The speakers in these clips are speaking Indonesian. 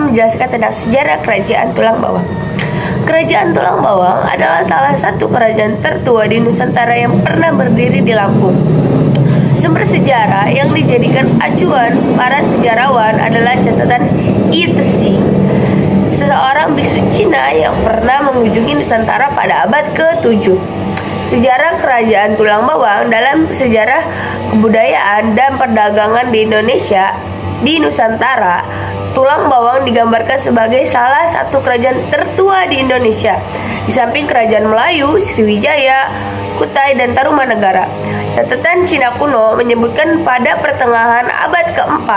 Menjelaskan tentang sejarah Kerajaan Tulang Bawang. Kerajaan Tulang Bawang adalah salah satu kerajaan tertua di Nusantara yang pernah berdiri di Lampung. Sumber sejarah yang dijadikan acuan para sejarawan adalah catatan Yitzi, seseorang biksu Cina yang pernah mengunjungi Nusantara pada abad ke-7. Sejarah Kerajaan Tulang Bawang dalam sejarah kebudayaan dan perdagangan di Indonesia, di Nusantara, Tulang Bawang digambarkan sebagai salah satu kerajaan tertua di Indonesia, di samping kerajaan Melayu, Sriwijaya, Kutai, dan Tarumanegara. Catatan Cina kuno menyebutkan pada pertengahan abad ke-4,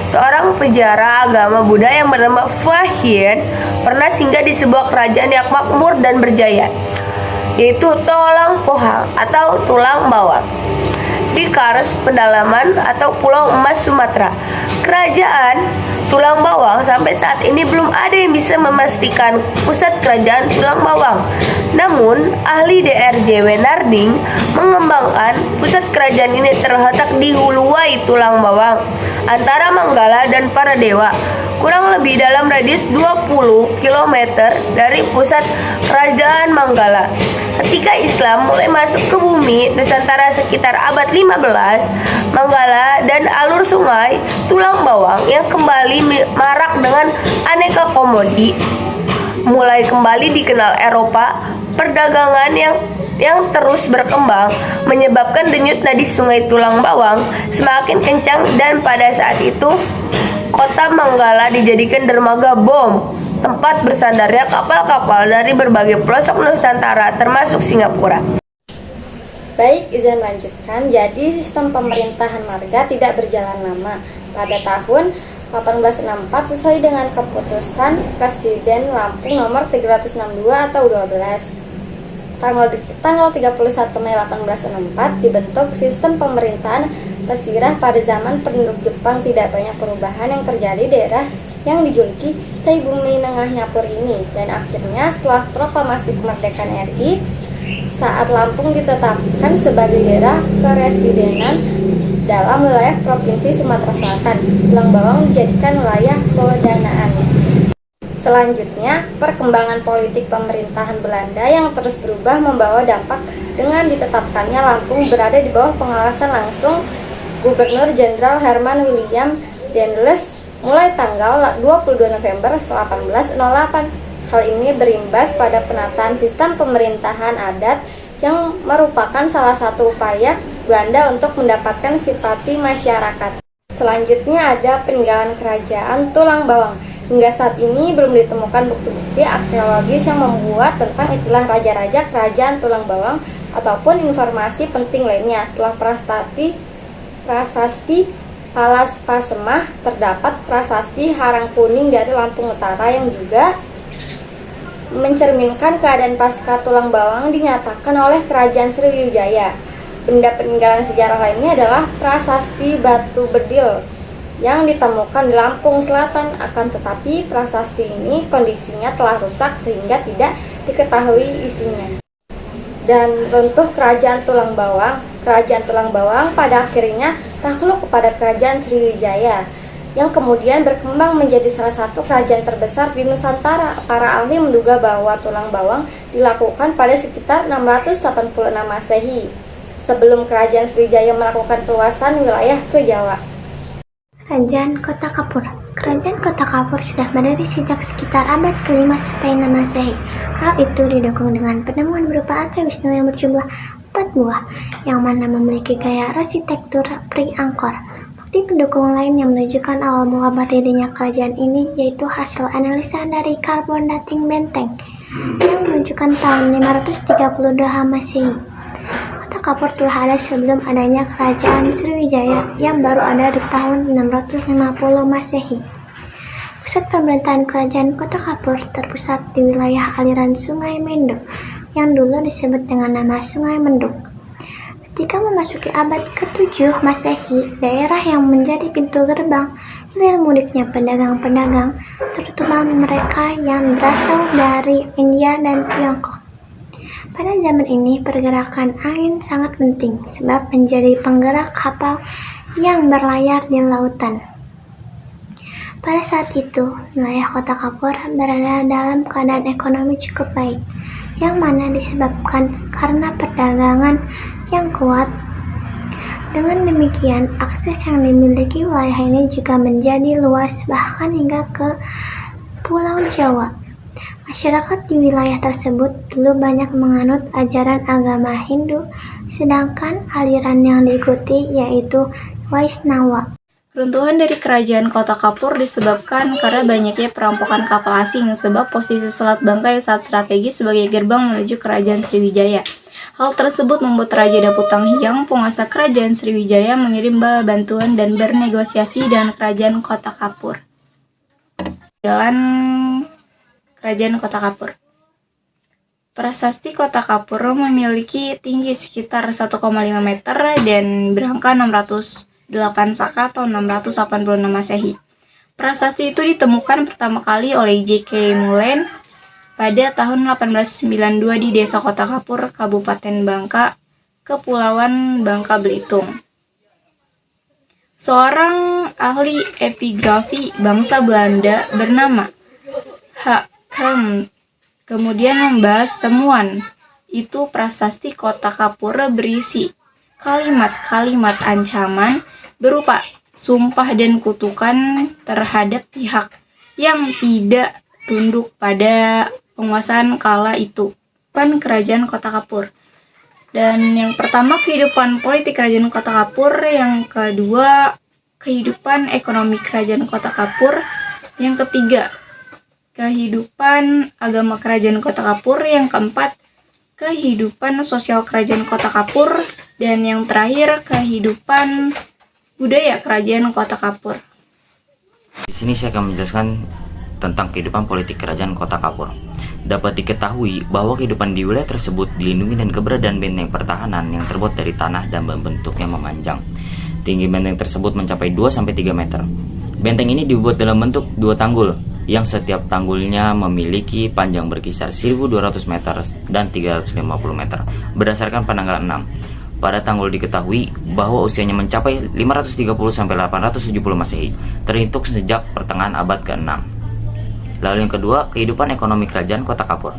seorang penjara agama Buddha yang bernama Fahian pernah singgah di sebuah kerajaan yang makmur dan berjaya, yaitu Tulang Pohang atau Tulang Bawang, di Kars Pedalaman atau Pulau Emas, Sumatera. Kerajaan Tulang Bawang sampai saat ini belum ada yang bisa memastikan pusat kerajaan Tulang Bawang. Namun, ahli DRJ Wenarding mengembangkan pusat kerajaan ini terletak di Huluwai Tulang Bawang, antara Manggala dan Paradewa, kurang lebih dalam radius 20 km dari pusat kerajaan Manggala. Ketika Islam mulai masuk ke bumi Nusantara sekitar abad 15, Manggala dan alur sungai Tulang Bawang yang kembali marak dengan aneka komodi mulai kembali dikenal Eropa. Perdagangan yang terus berkembang menyebabkan denyut nadi sungai Tulang Bawang semakin kencang, dan pada saat itu kota Manggala dijadikan dermaga bom, tempat bersandarnya kapal-kapal dari berbagai pelosok Nusantara termasuk Singapura. Baik, izin melanjutkan. Jadi sistem pemerintahan marga tidak berjalan lama. Pada tahun 1864 sesuai dengan keputusan Presiden Lampung nomor 362 atau 12. Tanggal 31 Mei 1864 dibentuk sistem pemerintahan Pesirah. Pada zaman penduduk Jepang tidak banyak perubahan yang terjadi di daerah yang dijuluki Saibumi Nengah Nyapur ini, dan akhirnya setelah proklamasi kemerdekaan RI, saat Lampung ditetapkan sebagai daerah keresidenan dalam wilayah Provinsi Sumatera Selatan, Tulang Bawang dijadikan wilayah kewedanaan. Selanjutnya, perkembangan politik pemerintahan Belanda yang terus berubah membawa dampak dengan ditetapkannya Lampung berada di bawah pengawasan langsung Gubernur Jenderal Herman William Dendels mulai tanggal 22 November 1808. Hal ini berimbas pada penataan sistem pemerintahan adat yang merupakan salah satu upaya Belanda untuk mendapatkan simpati masyarakat. Selanjutnya ada peninggalan Kerajaan Tulang Bawang. Hingga saat ini belum ditemukan bukti-bukti arkeologis yang membuat tentang istilah raja-raja Kerajaan Tulang Bawang ataupun informasi penting lainnya. Setelah prasasti Palas Pasemah, terdapat prasasti Harang Kuning dari Lampung Utara yang juga mencerminkan keadaan pasca Tulang Bawang dinyatakan oleh Kerajaan Sriwijaya. Benda peninggalan sejarah lainnya adalah prasasti Batu Bedil yang ditemukan di Lampung Selatan, akan tetapi prasasti ini kondisinya telah rusak sehingga tidak diketahui isinya. Dan runtuh Kerajaan Tulang Bawang. Kerajaan Tulang Bawang pada akhirnya takluk kepada Kerajaan Sriwijaya yang kemudian berkembang menjadi salah satu kerajaan terbesar di Nusantara. Para ahli menduga bahwa Tulang Bawang dilakukan pada sekitar 686 Masehi, sebelum Kerajaan Sriwijaya melakukan peluasan wilayah ke Jawa. Kerajaan Kota Kapur. Kerajaan Kota Kapur sudah berdiri sejak sekitar abad ke-5 sampai 6 Masehi. Hal itu didukung dengan penemuan berupa arca Wisnu yang berjumlah 4 buah, yang mana memiliki gaya arsitektur pre-angkor. Bukti pendukung lain yang menunjukkan awal mula berdirinya kerajaan ini yaitu hasil analisa dari carbon dating benteng yang menunjukkan tahun 532 Masehi. Kapur telah ada sebelum adanya Kerajaan Sriwijaya yang baru ada di tahun 650 Masehi. Pusat pemerintahan Kerajaan Kota Kapur terpusat di wilayah aliran Sungai Mendung yang dulu disebut dengan nama Sungai Mendung. Jika memasuki abad ke-7 Masehi, daerah yang menjadi pintu gerbang hilir mudiknya pedagang-pedagang, terutama mereka yang berasal dari India dan Tiongkok. Pada zaman ini, pergerakan angin sangat penting sebab menjadi penggerak kapal yang berlayar di lautan. Pada saat itu, wilayah Kota Kapur berada dalam keadaan ekonomi cukup baik, yang mana disebabkan karena perdagangan yang kuat. Dengan demikian, akses yang dimiliki wilayah ini juga menjadi luas bahkan hingga ke Pulau Jawa. Masyarakat di wilayah tersebut dulu banyak menganut ajaran agama Hindu, sedangkan aliran yang diikuti yaitu Waisnawa. Keruntuhan dari kerajaan Kota Kapur disebabkan karena banyaknya perampokan kapal asing sebab posisi Selat Bangka yang sangat strategis sebagai gerbang menuju kerajaan Sriwijaya. Hal tersebut membuat Raja Daputang Hyang, penguasa kerajaan Sriwijaya, mengirim bala bantuan dan bernegosiasi dengan kerajaan Kota Kapur. Jalan Kerajaan Kota Kapur. Prasasti Kota Kapur memiliki tinggi sekitar 1,5 meter dan berangka 608 Saka atau 686 Masehi. Prasasti itu ditemukan pertama kali oleh J.K. Mullen pada tahun 1892 di Desa Kota Kapur, Kabupaten Bangka, Kepulauan Bangka Belitung. Seorang ahli epigrafi bangsa Belanda bernama H. Kern kemudian membahas temuan itu. Prasasti Kota Kapur berisi kalimat-kalimat ancaman berupa sumpah dan kutukan terhadap pihak yang tidak tunduk pada penguasaan kala itu. Kerajaan Kota Kapur. Dan yang pertama, kehidupan politik kerajaan Kota Kapur. Yang kedua, kehidupan ekonomi kerajaan Kota Kapur. Yang ketiga, kehidupan agama kerajaan Kota Kapur. Yang keempat, kehidupan sosial kerajaan Kota Kapur. Dan yang terakhir, kehidupan budaya kerajaan Kota Kapur. Di sini saya akan menjelaskan tentang kehidupan politik kerajaan Kota Kapur. Dapat diketahui bahwa kehidupan di wilayah tersebut dilindungi dan keberadaan benteng pertahanan yang terbuat dari tanah dan bentuknya memanjang. Tinggi benteng tersebut mencapai 2-3 meter. Benteng ini dibuat dalam bentuk 2 tanggul yang setiap tanggulnya memiliki panjang berkisar 1.200 meter dan 350 meter berdasarkan penanggalan 6. Pada tanggul diketahui bahwa usianya mencapai 530-870 Masehi, terhitung sejak pertengahan abad ke-6. Lalu yang kedua, kehidupan ekonomi kerajaan Kota Kapur.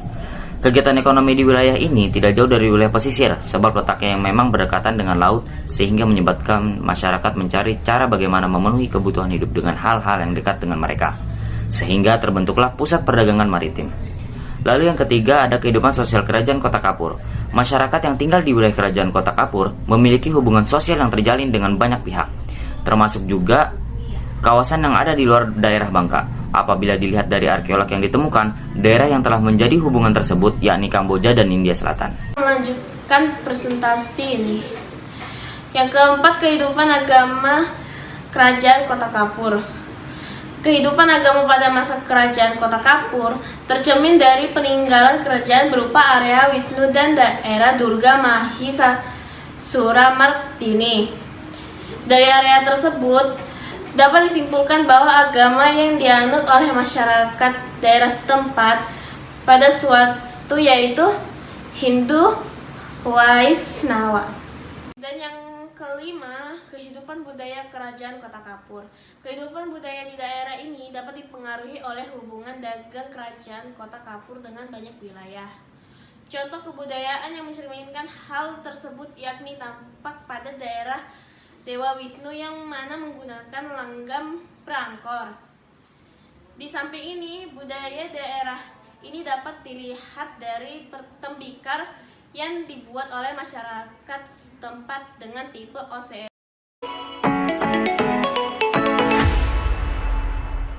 Kegiatan ekonomi di wilayah ini tidak jauh dari wilayah pesisir, sebab letaknya yang memang berdekatan dengan laut, sehingga menyebabkan masyarakat mencari cara bagaimana memenuhi kebutuhan hidup dengan hal-hal yang dekat dengan mereka, sehingga terbentuklah pusat perdagangan maritim. Lalu yang ketiga, ada kehidupan sosial kerajaan Kota Kapur. Masyarakat yang tinggal di wilayah kerajaan Kota Kapur memiliki hubungan sosial yang terjalin dengan banyak pihak, termasuk juga kawasan yang ada di luar daerah Bangka. Apabila dilihat dari arkeolog yang ditemukan, daerah yang telah menjadi hubungan tersebut yakni Kamboja dan India Selatan. Melanjutkan presentasi ini. Yang keempat, kehidupan agama kerajaan Kota Kapur. Kehidupan agama pada masa kerajaan Kota Kapur tercermin dari peninggalan kerajaan berupa area Wisnu dan daerah Durga Mahisa Suramartini. Dari area tersebut dapat disimpulkan bahwa agama yang dianut oleh masyarakat daerah setempat pada suatu yaitu Hindu Waisnawa. Dan yang kelima, kehidupan budaya kerajaan Kota Kapur. Kehidupan budaya di daerah ini dapat dipengaruhi oleh hubungan dagang kerajaan Kota Kapur dengan banyak wilayah. Contoh kebudayaan yang mencerminkan hal tersebut yakni tampak pada daerah Dewa Wisnu yang mana menggunakan langgam prangkor. Di samping ini, budaya daerah ini dapat dilihat dari tembikar yang dibuat oleh masyarakat setempat dengan tipe OCR.